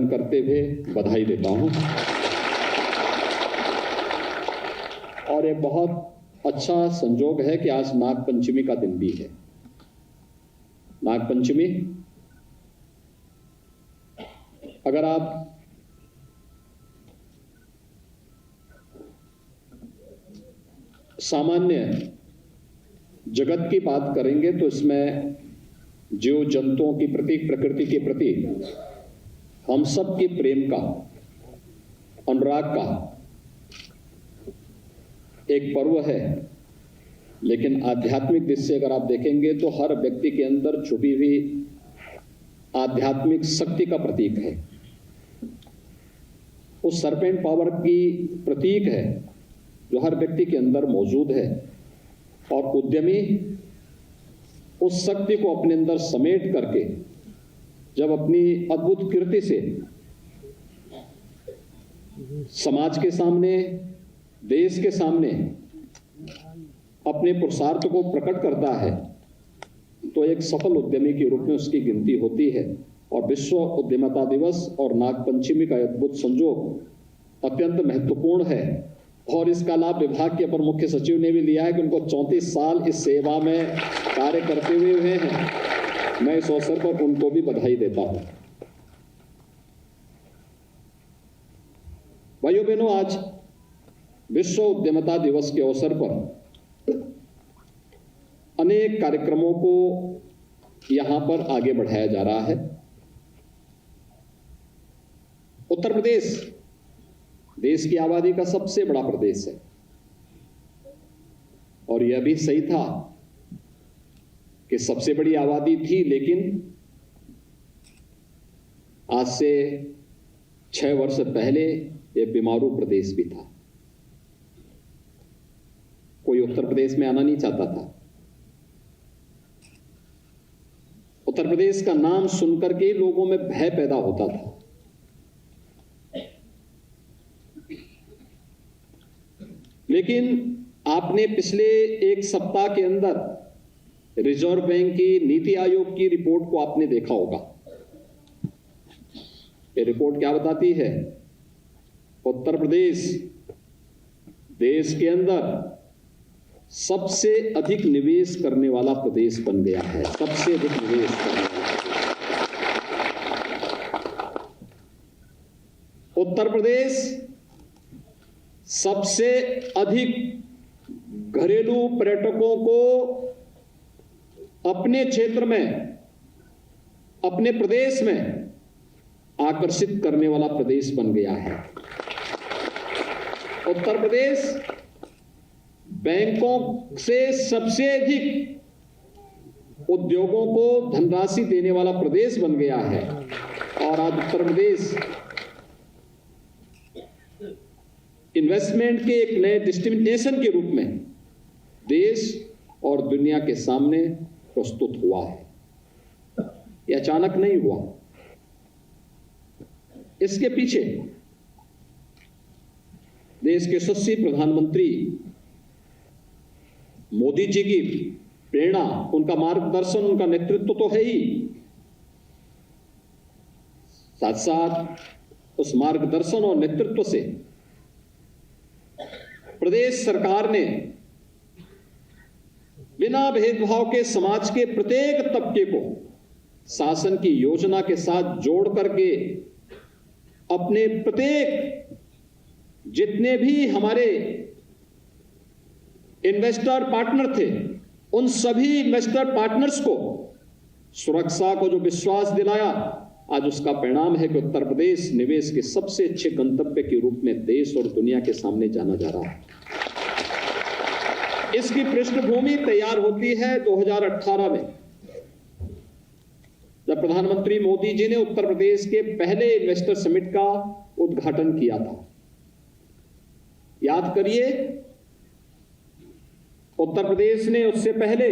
करते हुए बधाई देता हूं और ये बहुत अच्छा संयोग है कि आज नागपंचमी का दिन भी है। नागपंचमी, अगर आप सामान्य जगत की बात करेंगे तो इसमें जीव जंतुओं के प्रति, प्रकृति के प्रति हम सब के प्रेम का, अनुराग का एक पर्व है। लेकिन आध्यात्मिक दृष्टि से अगर आप देखेंगे तो हर व्यक्ति के अंदर छुपी हुई आध्यात्मिक शक्ति का प्रतीक है। उस सर्पेंट पावर की प्रतीक है जो हर व्यक्ति के अंदर मौजूद है और उद्यमी उस शक्ति को अपने अंदर समेट करके जब अपनी अद्भुत कृति से समाज के सामने, देश के सामने अपने पुरुषार्थ को प्रकट करता है तो एक सफल उद्यमी के रूप में उसकी गिनती होती है। और विश्व उद्यमिता दिवस और नागपंचमी का अद्भुत संयोग अत्यंत महत्वपूर्ण है और इसका लाभ विभाग के अपर मुख्य सचिव ने भी लिया है कि उनको 34 साल इस सेवा में कार्य करते हुए हैं। मैं इस अवसर पर उनको भी बधाई देता हूं। भाइयों बहनों, आज विश्व उद्यमिता दिवस के अवसर पर अनेक कार्यक्रमों को यहां पर आगे बढ़ाया जा रहा है। उत्तर प्रदेश देश की आबादी का सबसे बड़ा प्रदेश है और यह भी सही था कि सबसे बड़ी आबादी थी, लेकिन आज से 6 वर्ष पहले यह बीमारू प्रदेश भी था। कोई उत्तर प्रदेश में आना नहीं चाहता था। उत्तर प्रदेश का नाम सुनकर के लोगों में भय पैदा होता था। लेकिन आपने पिछले 1 सप्ताह के अंदर रिजर्व बैंक की, नीति आयोग की रिपोर्ट को आपने देखा होगा। ये रिपोर्ट क्या बताती है? उत्तर प्रदेश देश के अंदर सबसे अधिक निवेश करने वाला प्रदेश बन गया है। सबसे अधिक निवेश करने वाला उत्तर प्रदेश सबसे अधिक घरेलू पर्यटकों को अपने क्षेत्र में, अपने प्रदेश में आकर्षित करने वाला प्रदेश बन गया है। उत्तर प्रदेश बैंकों से सबसे अधिक उद्योगों को धनराशि देने वाला प्रदेश बन गया है और आज उत्तर प्रदेश इन्वेस्टमेंट के एक नए डेस्टिनेशन के रूप में देश और दुनिया के सामने प्रस्तुत हुआ है। यह अचानक नहीं हुआ। इसके पीछे देश के यशस्वी प्रधानमंत्री मोदी जी की प्रेरणा, उनका मार्गदर्शन, उनका नेतृत्व तो है ही, साथ साथ उस मार्गदर्शन और नेतृत्व से प्रदेश सरकार ने बिना भेदभाव के समाज के प्रत्येक तबके को शासन की योजना के साथ जोड़ करके अपने प्रत्येक जितने भी हमारे इन्वेस्टर पार्टनर थे, उन सभी इन्वेस्टर पार्टनर्स को सुरक्षा को जो विश्वास दिलाया, आज उसका परिणाम है कि उत्तर प्रदेश निवेश के सबसे अच्छे गंतव्य के रूप में देश और दुनिया के सामने जाना जा रहा है। इसकी पृष्ठभूमि तैयार होती है 2018 में, जब प्रधानमंत्री मोदी जी ने उत्तर प्रदेश के पहले इन्वेस्टर समिट का उद्घाटन किया था। याद करिए, उत्तर प्रदेश ने उससे पहले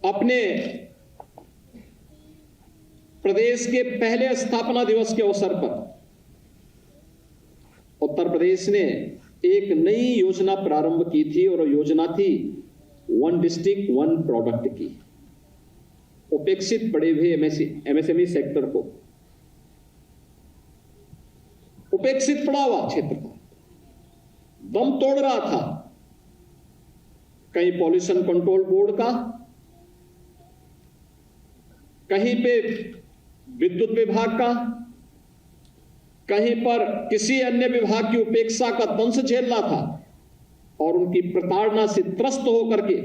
अपने प्रदेश के पहले स्थापना दिवस के अवसर पर उत्तर प्रदेश ने एक नई योजना प्रारंभ की थी और योजना थी 1 डिस्ट्रिक्ट 1 प्रोडक्ट की। उपेक्षित पड़े हुए एमएसएमई सेक्टर को, उपेक्षित पड़ा हुआ क्षेत्र था, दम तोड़ रहा था। कहीं पॉल्यूशन कंट्रोल बोर्ड का, कहीं पे विद्युत विभाग का, कहीं पर किसी अन्य विभाग की उपेक्षा का दंश झेल रहा था और उनकी प्रताड़ना से त्रस्त होकर के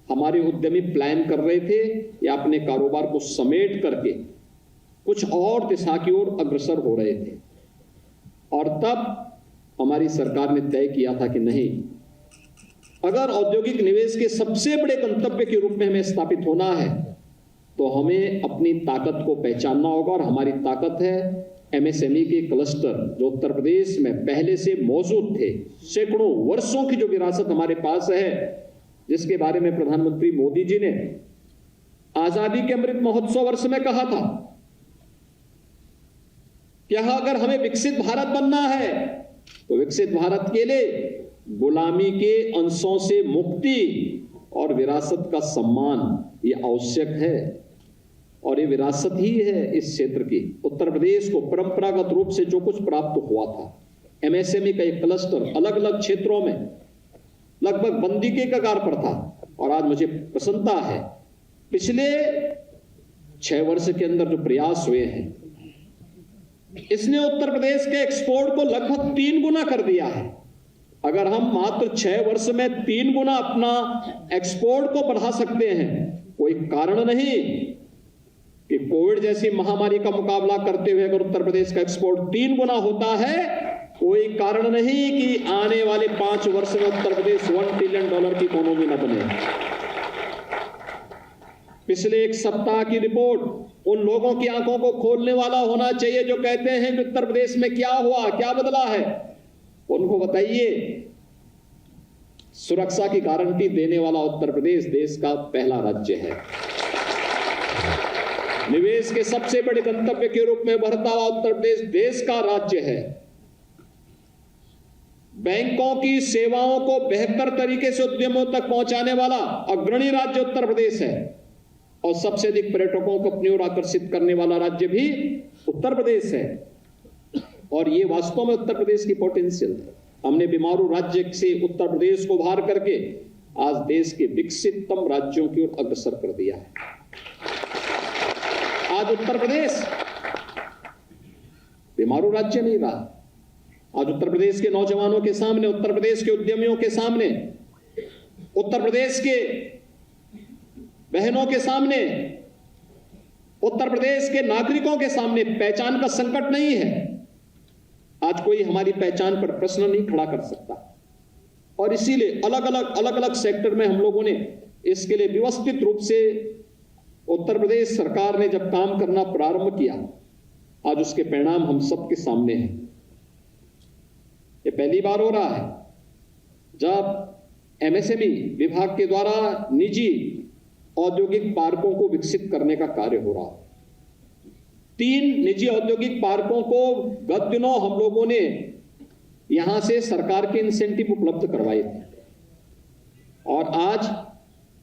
हमारे उद्यमी प्लान कर रहे थे या अपने कारोबार को समेट करके कुछ और दिशा की ओर अग्रसर हो रहे थे। और तब हमारी सरकार ने तय किया था कि नहीं, अगर औद्योगिक निवेश के सबसे बड़े गंतव्य के रूप में हमें स्थापित होना है तो हमें अपनी ताकत को पहचानना होगा। और हमारी ताकत है एमएसएमई के क्लस्टर जो उत्तर प्रदेश में पहले से मौजूद थे। सैकड़ों वर्षों की जो विरासत हमारे पास है, जिसके बारे में प्रधानमंत्री मोदी जी ने आजादी के अमृत महोत्सव वर्ष में कहा था कि अगर हमें विकसित भारत बनना है तो विकसित भारत के लिए गुलामी के अंशों से मुक्ति और विरासत का सम्मान ये आवश्यक है। और ये विरासत ही है इस क्षेत्र की। उत्तर प्रदेश को परंपरागत रूप से जो कुछ प्राप्त हुआ था, एमएसएमई का एक क्लस्टर अलग अलग क्षेत्रों में लगभग बंदी के कगार पर था। और आज मुझे प्रसन्नता है, पिछले 6 वर्ष के अंदर जो प्रयास हुए हैं, इसने उत्तर प्रदेश के एक्सपोर्ट को लगभग 3 गुना कर दिया है। अगर हम मात्र 6 वर्ष में 3 गुना अपना एक्सपोर्ट को बढ़ा सकते हैं, कोई कारण नहीं कि कोविड जैसी महामारी का मुकाबला करते हुए अगर उत्तर प्रदेश का एक्सपोर्ट 3 गुना होता है, कोई कारण नहीं कि आने वाले 5 वर्ष में उत्तर प्रदेश $1 ट्रिलियन की इकोनॉमी न बने। पिछले एक सप्ताह की रिपोर्ट उन लोगों की आंखों को खोलने वाला होना चाहिए जो कहते हैं कि उत्तर प्रदेश में क्या हुआ, क्या बदला है। उनको बताइए, सुरक्षा की गारंटी देने वाला उत्तर प्रदेश देश का पहला राज्य है। निवेश के सबसे बड़े गंतव्य के रूप में उभरता हुआ उत्तर प्रदेश देश का राज्य है। बैंकों की सेवाओं को बेहतर तरीके से उद्यमों तक पहुंचाने वाला अग्रणी राज्य उत्तर प्रदेश है। और सबसे अधिक पर्यटकों को अपनी ओर आकर्षित करने वाला राज्य भी उत्तर प्रदेश है। और ये वास्तव में उत्तर प्रदेश की पोटेंशियल है। हमने बीमारू राज्य से उत्तर प्रदेश को उभार करके आज देश के विकसिततम राज्यों की ओर अग्रसर कर दिया है। आज उत्तर प्रदेश बीमारू राज्य नहीं रहा। आज उत्तर प्रदेश के नौजवानों के सामने, उत्तर प्रदेश के उद्यमियों के सामने, उत्तर प्रदेश के बहनों के सामने, उत्तर प्रदेश के नागरिकों के सामने पहचान का संकट नहीं है। आज कोई हमारी पहचान पर प्रश्न नहीं खड़ा कर सकता। और इसीलिए अलग अलग सेक्टर में हम लोगों ने इसके लिए व्यवस्थित रूप से उत्तर प्रदेश सरकार ने जब काम करना प्रारंभ किया, आज उसके परिणाम हम सबके सामने हैं। ये पहली बार हो रहा है जब एमएसएमई विभाग के द्वारा निजी औद्योगिक पार्कों को विकसित करने का कार्य हो रहा है। 3 निजी औद्योगिक पार्कों को गत दिनों हम लोगों ने यहां से सरकार के इंसेंटिव उपलब्ध करवाए थे। और आज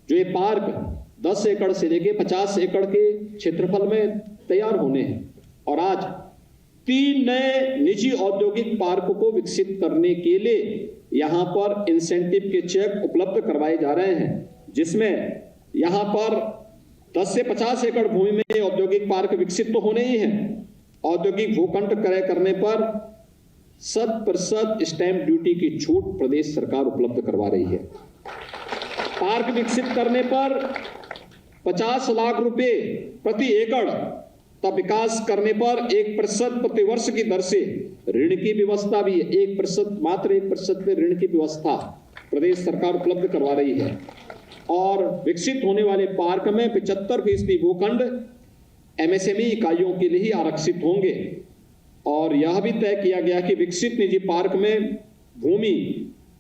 जो ये पार्क 10 एकड़ से लेके 50 एकड़ के क्षेत्रफल में तैयार होने हैं, और आज 3 नए निजी औद्योगिक पार्क को विकसित करने के लिए यहां पर इंसेंटिव के चेक उपलब्ध करवाए जा रहे हैं, जिसमें यहां पर 10 से 50 एकड़ भूमि में औद्योगिक पार्क विकसित तो होने ही हैं। औद्योगिक भूखंड क्रय करने पर 100% स्टैंप ड्यूटी की छूट प्रदेश सरकार उपलब्ध करवा रही है। पार्क विकसित करने पर 50 लाख रुपए प्रति एकड़, तब विकास करने पर 1% प्रति वर्ष की दर से ऋण की व्यवस्था भी है। 1%, मात्र 1% में ऋण की व्यवस्था प्रदेश सरकार उपलब्ध करवा रही है। और विकसित होने वाले पार्क में 75% भूखंड एमएसएमई इकाइयों के लिए ही आरक्षित होंगे। और यह भी तय किया गया कि विकसित निजी पार्क में भूमि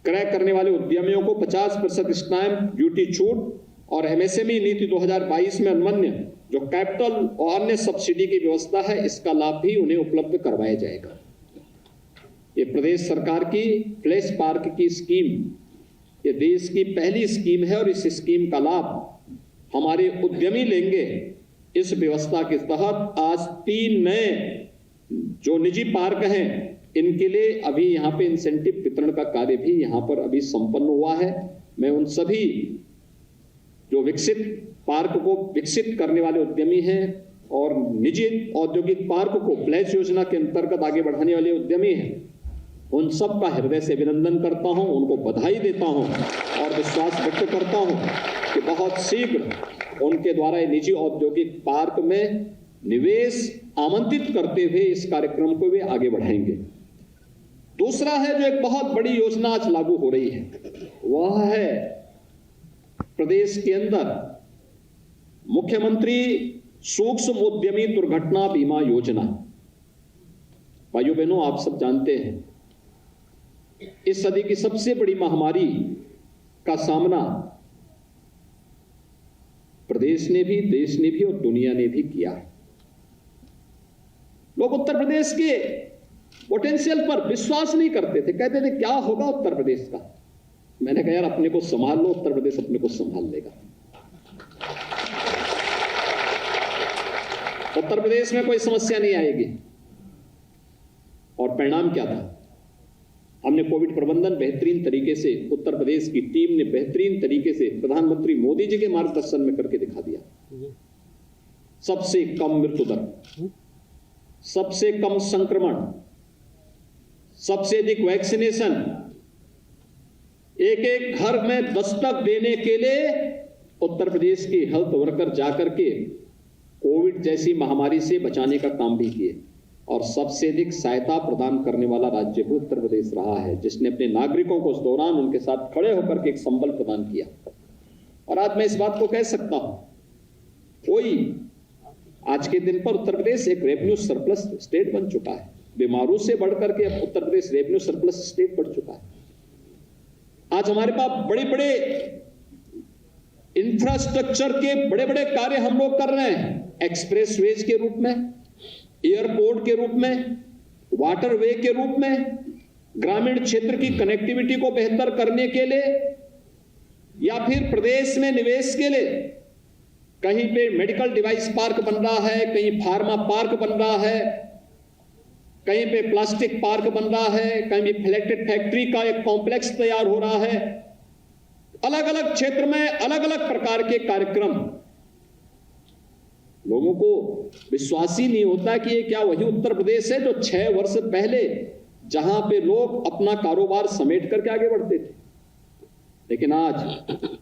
क्रय करने वाले उद्यमियों को 50% स्टैंप ड्यूटी छूट और एमएसएमई नीति 2022 में अन्वन्य जो कैपिटल और अन्य सब्सिडी की व्यवस्था है, इसका लाभ भी उन्हें उपलब्ध करवाया जाएगा। ये प्रदेश सरकार की फ्लैश पार्क की स्कीम, ये देश की पहली स्कीम है और इस स्कीम का लाभ हमारे उद्यमी लेंगे। इस व्यवस्था के तहत आज 3 नए जो निजी पार्क हैं, इनके लिए अभी यहां पे इंसेंटिव वितरण का कार्य भी यहां पर अभी संपन्न हुआ है। मैं उन सभी जो विकसित पार्क को विकसित करने वाले उद्यमी हैं और निजी औद्योगिक पार्क को प्लेस योजना के अंतर्गत आगे बढ़ाने वाले उद्यमी हैं, उन सब का हृदय से अभिनंदन करता हूं, उनको बधाई देता हूं और विश्वास व्यक्त करता हूं कि बहुत शीघ्र उनके द्वारा ये निजी औद्योगिक पार्क में निवेश आमंत्रित करते हुए इस कार्यक्रम को वे आगे बढ़ाएंगे। दूसरा है जो एक बहुत बड़ी योजना आज लागू हो रही है, वह है प्रदेश के अंदर मुख्यमंत्री सूक्ष्म उद्यमी दुर्घटना बीमा योजना। भाइयों बहनों, आप सब जानते हैं इस सदी की सबसे बड़ी महामारी का सामना प्रदेश ने भी, देश ने भी और दुनिया ने भी किया है। लोग उत्तर प्रदेश के पोटेंशियल पर विश्वास नहीं करते थे, कहते थे क्या होगा उत्तर प्रदेश का। मैंने कहा यार अपने को संभाल लो, उत्तर प्रदेश अपने को संभाल लेगा। उत्तर प्रदेश में कोई समस्या नहीं आएगी। और परिणाम क्या था? हमने कोविड प्रबंधन बेहतरीन तरीके से, उत्तर प्रदेश की टीम ने बेहतरीन तरीके से प्रधानमंत्री मोदी जी के मार्गदर्शन में करके दिखा दिया। सबसे कम मृत्यु दर, सबसे कम संक्रमण, सबसे अधिक वैक्सीनेशन, एक एक घर में दस्तक देने के लिए उत्तर प्रदेश के हेल्थ वर्कर जाकर के कोविड जैसी महामारी से बचाने का काम भी किए। और सबसे अधिक सहायता प्रदान करने वाला राज्य भी उत्तर प्रदेश रहा है, जिसने अपने नागरिकों को उस दौरान उनके साथ खड़े होकर के एक संबल प्रदान किया। और आज मैं इस बात को कह सकता हूं, कोई आज के दिन पर उत्तर प्रदेश एक रेवेन्यू सरप्लस स्टेट बन चुका है। बीमारों से बढ़कर के अब Uttar Pradesh revenue surplus state बन चुका है। आज हमारे पास बड़े बड़े इंफ्रास्ट्रक्चर के बड़े बड़े कार्य हम लोग कर रहे हैं, एक्सप्रेसवेज के रूप में, एयरपोर्ट के रूप में, वाटरवे के रूप में, ग्रामीण क्षेत्र की कनेक्टिविटी को बेहतर करने के लिए, या फिर प्रदेश में निवेश के लिए। कहीं पे मेडिकल डिवाइस पार्क बन रहा है, कहीं फार्मा पार्क बन रहा है, कहीं पे प्लास्टिक पार्क बन रहा है, कहीं फ्लैटेड फैक्ट्री का एक कॉम्प्लेक्स तैयार हो रहा है। अलग अलग क्षेत्र में अलग अलग प्रकार के कार्यक्रम। लोगों को विश्वास ही नहीं होता कि ये क्या वही उत्तर प्रदेश है जो 6 वर्ष पहले जहां पे लोग अपना कारोबार समेट करके आगे बढ़ते थे। लेकिन आज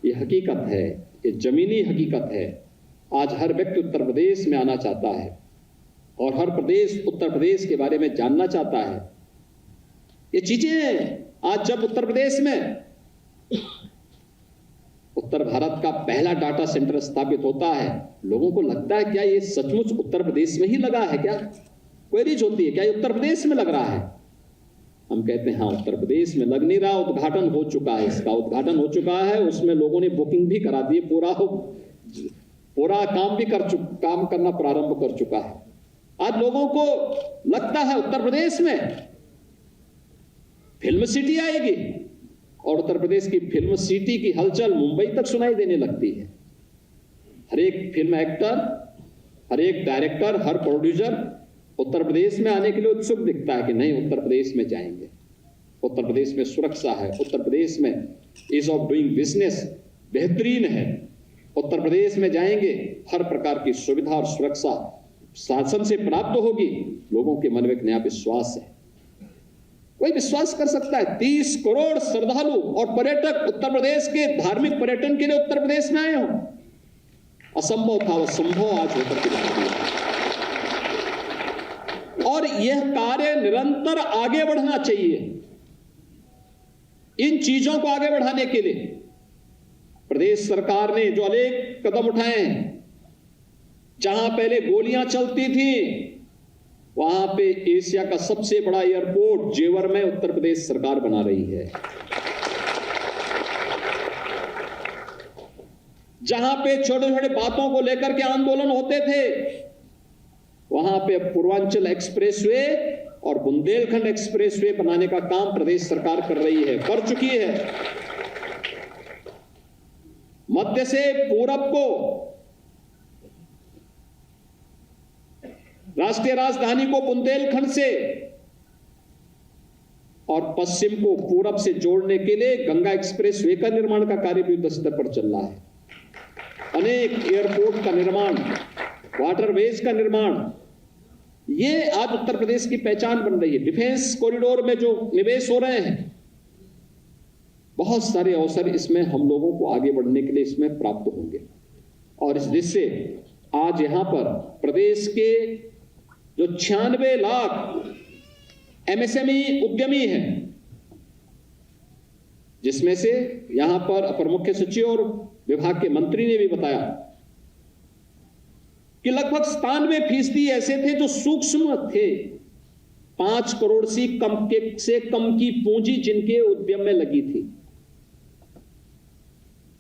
ये हकीकत है, ये जमीनी हकीकत है। आज हर व्यक्ति उत्तर प्रदेश में आना चाहता है और हर प्रदेश उत्तर प्रदेश के बारे में जानना चाहता है। ये चीजें आज जब उत्तर प्रदेश में उत्तर भारत का पहला डाटा सेंटर स्थापित होता है, लोगों को लगता है क्या ये सचमुच उत्तर प्रदेश में ही लगा है? क्या क्वेरीज होती है, क्या ये उत्तर प्रदेश में लग रहा है? हम कहते हैं हाँ, उत्तर प्रदेश में लग नहीं रहा, उद्घाटन हो चुका है, इसका उद्घाटन हो चुका है, उसमें लोगों ने बुकिंग भी करा दी, पूरा काम भी काम करना प्रारंभ कर चुका है। आज लोगों को लगता है उत्तर प्रदेश में फिल्म सिटी आएगी और उत्तर प्रदेश की फिल्म सिटी की हलचल मुंबई तक सुनाई देने लगती है। हर एक फिल्म एक्टर, हर एक डायरेक्टर, हर प्रोड्यूसर उत्तर प्रदेश में आने के लिए उत्सुक दिखता है कि नहीं, उत्तर प्रदेश में जाएंगे, उत्तर प्रदेश में सुरक्षा है, उत्तर प्रदेश में ईज ऑफ डूइंग बिजनेस बेहतरीन है, उत्तर प्रदेश में जाएंगे हर प्रकार की सुविधा और सुरक्षा शासन से प्राप्त होगी। लोगों के मन में एक नया विश्वास है। कोई विश्वास कर सकता है 30 करोड़ श्रद्धालु और पर्यटक उत्तर प्रदेश के धार्मिक पर्यटन के लिए उत्तर प्रदेश में आए हों? असंभव था, वो संभव आज होकर के दिखा दिया। और यह कार्य निरंतर आगे बढ़ना चाहिए। इन चीजों को आगे बढ़ाने के लिए प्रदेश सरकार ने जो अनेक कदम उठाए हैं, जहां पहले गोलियां चलती थी वहां पे एशिया का सबसे बड़ा एयरपोर्ट जेवर में उत्तर प्रदेश सरकार बना रही है। जहां पे छोटे छोटे बातों को लेकर के आंदोलन होते थे, वहां पे पूर्वांचल एक्सप्रेसवे और बुंदेलखंड एक्सप्रेसवे बनाने का काम प्रदेश सरकार कर रही है, कर चुकी है। मध्य से पूरब को राष्ट्रीय राजधानी को बुंदेलखंड से और पश्चिम को पूरब से जोड़ने के लिए गंगा एक्सप्रेसवे का निर्माण का कार्य भी युद्ध स्तर पर चल रहा है। अनेक एयरपोर्ट का निर्माण, वाटरवेज का निर्माण, ये आज उत्तर प्रदेश की पहचान बन रही है। डिफेंस कॉरिडोर में जो निवेश हो रहे हैं, बहुत सारे अवसर इसमें हम लोगों को आगे बढ़ने के लिए इसमें प्राप्त होंगे। और इस दृष्टि से आज यहां पर प्रदेश के जो 96 लाख एमएसएमई उद्यमी हैं, जिसमें से यहां पर अपर मुख्य सचिव और विभाग के मंत्री ने भी बताया कि लगभग 97% ऐसे थे जो सूक्ष्म थे, 5 करोड़ से कम की पूंजी जिनके उद्यम में लगी थी,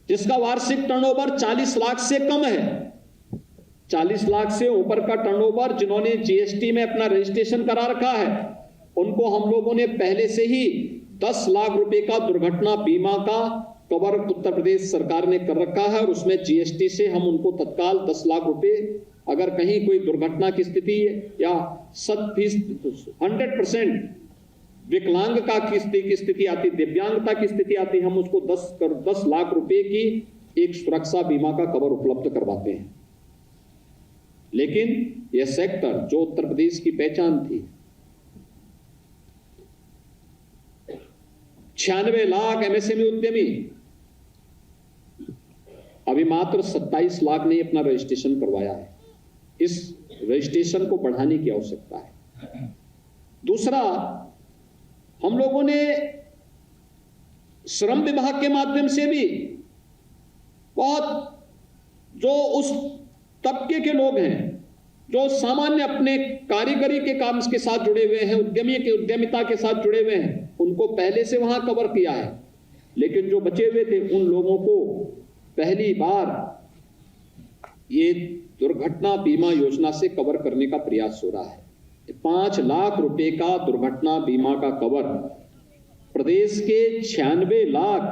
जिसका वार्षिक टर्नओवर 40 लाख से कम है। 40 लाख से ऊपर का टर्नओवर जिन्होंने जीएसटी में अपना रजिस्ट्रेशन करा रखा है, उनको हम लोगों ने पहले से ही 10 लाख रुपए का दुर्घटना बीमा का कवर उत्तर प्रदेश सरकार ने कर रखा है। और उसमें जीएसटी से हम उनको तत्काल 10 लाख रुपए, अगर कहीं कोई दुर्घटना की स्थिति है या 100% विकलांग का की स्थिति आती, दिव्यांगता की स्थिति आती, हम उसको 10 लाख रुपए की एक सुरक्षा बीमा का कवर उपलब्ध करवाते हैं। लेकिन यह सेक्टर जो उत्तर प्रदेश की पहचान थी, 96 लाख एमएसएमई उद्यमी, अभी मात्र 27 लाख ने अपना रजिस्ट्रेशन करवाया है। इस रजिस्ट्रेशन को बढ़ाने की आवश्यकता है। दूसरा, हम लोगों ने श्रम विभाग के माध्यम से भी बहुत जो उस तबके के लोग हैं जो सामान्य अपने कारीगरी के काम के साथ जुड़े हुए हैं, उद्यमिता के साथ जुड़े हुए हैं, उनको पहले से वहां कवर किया है। लेकिन जो बचे हुए थे उन लोगों को पहली बार ये दुर्घटना बीमा योजना से कवर करने का प्रयास हो रहा है। 5 लाख रुपए का दुर्घटना बीमा का कवर प्रदेश के 96 लाख,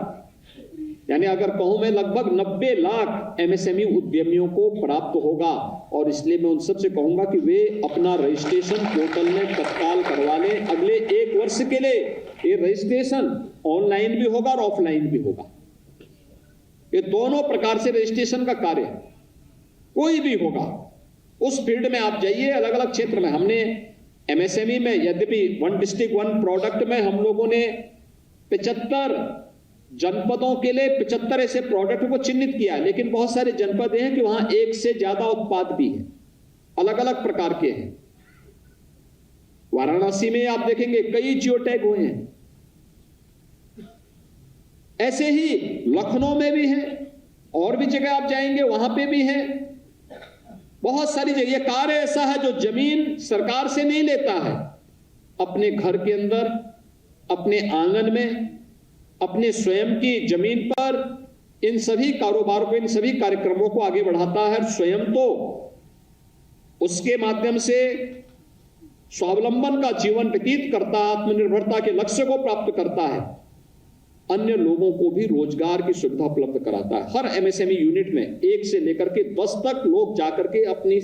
यानी अगर कहूं मैं लगभग 90 लाख एमएसएमई उद्यमियों को प्राप्त होगा। और इसलिए मैं उन सबसे कहूंगा कि वे अपना रजिस्ट्रेशन पोर्टल में तत्काल करवा लें। अगले 1 वर्ष के लिए ये रजिस्ट्रेशन ऑनलाइन भी होगा और ऑफलाइन भी होगा। ये दोनों प्रकार से रजिस्ट्रेशन का कार्य कोई भी होगा, उस फील्ड में आप जाइए। अलग अलग क्षेत्र में हमने एमएसएमई में, यद्यपि 1 डिस्ट्रिक्ट 1 प्रोडक्ट में हम लोगों ने 75 जनपदों के लिए 75 ऐसे प्रोडक्ट को चिन्हित किया है, लेकिन बहुत सारे जनपद हैं कि वहां 1 से ज्यादा उत्पाद भी है, अलग अलग प्रकार के हैं। वाराणसी में आप देखेंगे कई जियो टैग हुए हैं, ऐसे ही लखनऊ में भी है, और भी जगह आप जाएंगे वहां पे भी है। बहुत सारी जगह। यह कार्य ऐसा है जो जमीन सरकार से नहीं लेता है, अपने घर के अंदर, अपने आंगन में, अपने स्वयं की जमीन पर इन सभी कारोबार को, इन सभी कार्यक्रमों को आगे बढ़ाता है। स्वयं तो उसके माध्यम से स्वावलंबन का जीवन व्यतीत करता है, आत्मनिर्भरता के लक्ष्य को प्राप्त करता है, अन्य लोगों को भी रोजगार की सुविधा उपलब्ध कराता है। हर एमएसएमई यूनिट में 1 से लेकर के 10 तक लोग जाकर के अपनी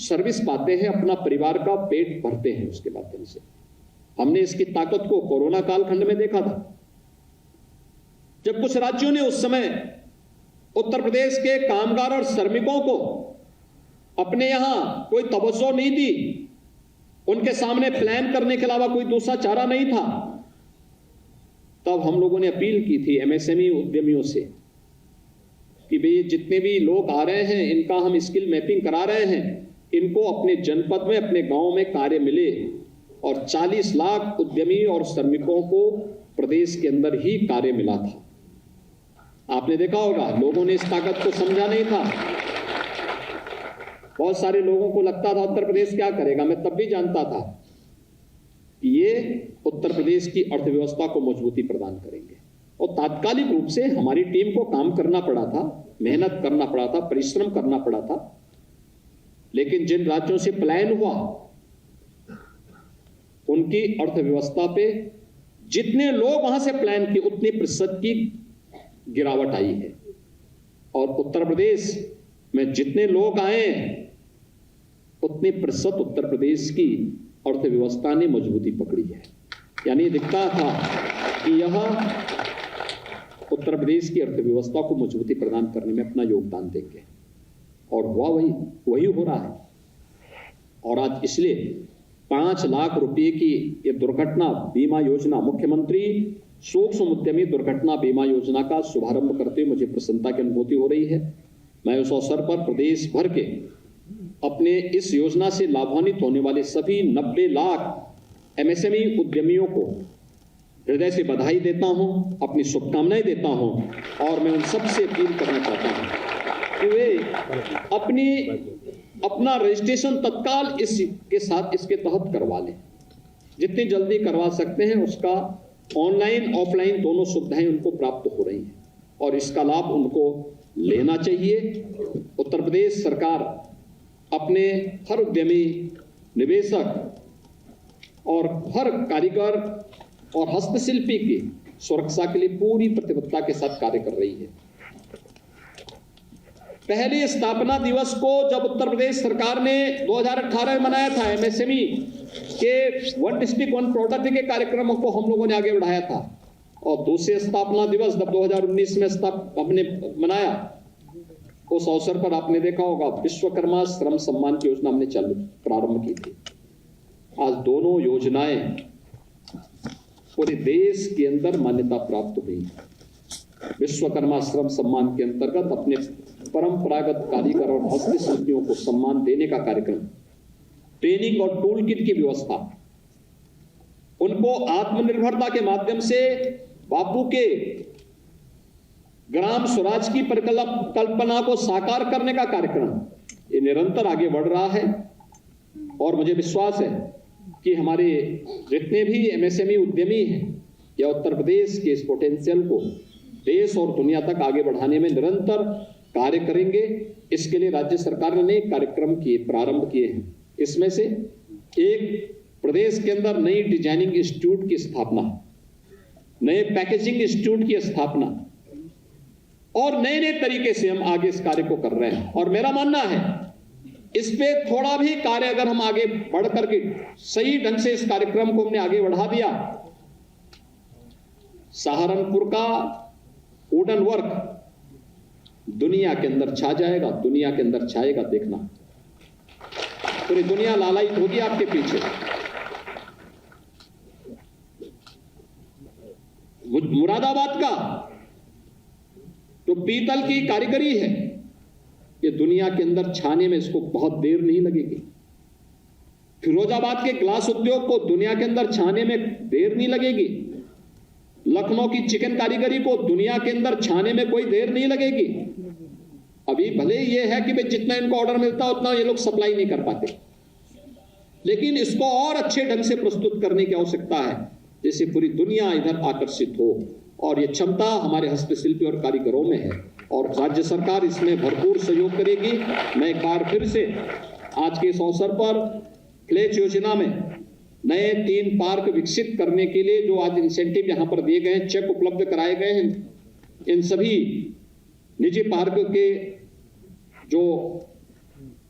सर्विस पाते हैं, अपना परिवार का पेट भरते हैं उसके माध्यम से। हमने इसकी ताकत को कोरोना कालखंड में देखा था, जब कुछ राज्यों ने उस समय उत्तर प्रदेश के कामगार और श्रमिकों को अपने यहां कोई तवज्जो नहीं दी, उनके सामने प्लान करने के अलावा कोई दूसरा चारा नहीं था। तब हम लोगों ने अपील की थी एमएसएमई उद्यमियों से कि भाई जितने भी लोग आ रहे हैं, इनका हम स्किल मैपिंग करा रहे हैं, इनको अपने जनपद में, अपने गांव में कार्य मिले। और 40 लाख उद्यमी और श्रमिकों को प्रदेश के अंदर ही कार्य मिला था। आपने देखा होगा, लोगों ने इस ताकत को समझा नहीं था। बहुत सारे लोगों को लगता था उत्तर प्रदेश क्या करेगा, मैं तब भी जानता था कि ये उत्तर प्रदेश की अर्थव्यवस्था को मजबूती प्रदान करेंगे। और तात्कालिक रूप से हमारी टीम को काम करना पड़ा था, मेहनत करना पड़ा था, परिश्रम करना पड़ा था। लेकिन जिन राज्यों से पलायन हुआ, उनकी अर्थव्यवस्था पे जितने लोग वहां से पलायन किए, उतने प्रतिशत की गिरावट आई है। और उत्तर प्रदेश में जितने लोग आए उतने प्रतिशत उत्तर प्रदेश की अर्थव्यवस्था ने मजबूती पकड़ी है। यानी दिखता था कि यह उत्तर प्रदेश की अर्थव्यवस्था को मजबूती प्रदान करने में अपना योगदान देंगे, और हुआ वही हो रहा है। और आज इसलिए 5 लाख रुपए की ये दुर्घटना बीमा योजना, मुख्यमंत्री सूक्ष्म उद्यमी दुर्घटना बीमा योजना का शुभारंभ करते हुए मुझे प्रसन्नता की अनुभूति हो रही है। मैं उस अवसर पर प्रदेश भर के अपने इस योजना से लाभान्वित होने वाले सभी 90 लाख एमएसएमई उद्यमियों को हृदय से बधाई देता हूं, अपनी शुभकामनाएं देता हूं, और मैं उन सबसे अपील करना चाहता हूं कि वे अपना रजिस्ट्रेशन तत्काल इसके तहत करवा लें। जितनी जल्दी करवा सकते हैं उसका ऑनलाइन ऑफलाइन दोनों सुविधाएं उनको प्राप्त हो रही हैं, और इसका लाभ उनको लेना चाहिए। उत्तर प्रदेश सरकार अपने हर उद्यमी, निवेशक और हर कारीगर और हस्तशिल्पी की सुरक्षा के लिए पूरी प्रतिबद्धता के साथ कार्य कर रही है। पहले स्थापना दिवस को जब उत्तर प्रदेश सरकार ने 2018 में मनाया था, एमएसएमई के 1 डिस्ट्रिक्ट 1 प्रोडक्ट के कार्यक्रमों को हम लोगों ने आगे बढ़ाया था, और दूसरे स्थापना दिवस जब 2019 में हमने मनाया, उस अवसर पर आपने देखा होगा विश्वकर्मा श्रम सम्मान की योजना हमने प्रारंभ की थी। आज दोनों योजनाएं पूरे देश के अंदर मान्यता प्राप्त हुई। विश्वकर्मा श्रम सम्मान के अंतर्गत अपने परंपरागत कारीगर और हस्तशिल्पियों को सम्मान देने का कार्यक्रम, ट्रेनिंग और टूल किट की व्यवस्था, उनको आत्मनिर्भरता के माध्यम से बापू के ग्राम स्वराज की परिकल्पना को साकार करने का कार्यक्रम, ये निरंतर आगे बढ़ रहा है। और मुझे विश्वास है कि हमारे जितने भी एमएसएमई उद्यमी हैं या उत्तर प्रदेश के इस पोटेंशियल को देश और दुनिया तक आगे बढ़ाने में निरंतर कार्य करेंगे। इसके लिए राज्य सरकार ने अनेक कार्यक्रम प्रारंभ किए हैं। इसमें से एक, प्रदेश के अंदर नई डिजाइनिंग इंस्टीट्यूट की स्थापना, नए पैकेजिंग इंस्टीट्यूट की स्थापना, और नए नए तरीके से हम आगे इस कार्य को कर रहे हैं। और मेरा मानना है इस पे थोड़ा भी कार्य अगर हम आगे बढ़ करके सही ढंग से इस कार्यक्रम को हमने आगे बढ़ा दिया, सहारनपुर का वुडन वर्क दुनिया के अंदर छा जाएगा, दुनिया के अंदर छाएगा। देखना, पूरी दुनिया लालायित होगी आपके पीछे। मुरादाबाद का जो पीतल की कारीगरी है, ये दुनिया के अंदर छाने में इसको बहुत देर नहीं लगेगी। फिरोजाबाद के ग्लास उद्योग को दुनिया के अंदर छाने में देर नहीं लगेगी। लखनऊ की चिकन कारीगरी को दुनिया के अंदर छाने में कोई देर नहीं लगेगी। अभी भले ये है कि भाई जितना इनको ऑर्डर मिलता है उतना ये लोग सप्लाई नहीं कर पाते, लेकिन इसको और अच्छे ढंग से प्रस्तुत करने की आवश्यकता है, जिससे पूरी दुनिया इधर आकर्षित हो। और ये क्षमता हमारे हस्तशिल्पी और कारीगरों में है, और राज्य सरकार इसमें भरपूर सहयोग करेगी। मैं एक बार फिर से आज के इस अवसर पर फ्लैश योजना में नए 3 पार्क विकसित करने के लिए जो आज इंसेंटिव यहां पर दिए गए हैं, चेक उपलब्ध कराए गए हैं, इन सभी निजी पार्क के जो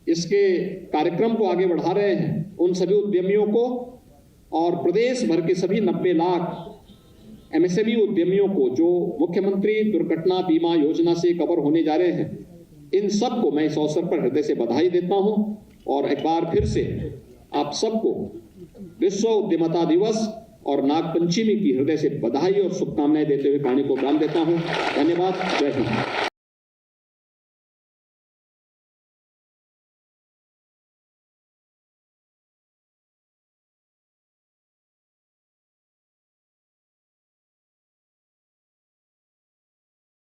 इसके कार्यक्रम को आगे बढ़ा रहे हैं, उन सभी उद्यमियों को और प्रदेश भर के सभी 90 लाख एमएसएमई उद्यमियों को जो मुख्यमंत्री दुर्घटना बीमा योजना से कवर होने जा रहे हैं, इन सबको मैं इस अवसर पर हृदय से बधाई देता हूं। और एक बार फिर से आप सबको विश्व उद्यमता दिवस और नागपंचमी की हृदय से बधाई और शुभकामनाएं देते हुए वाणी को विराम देता हूं। धन्यवाद। जय हिंद।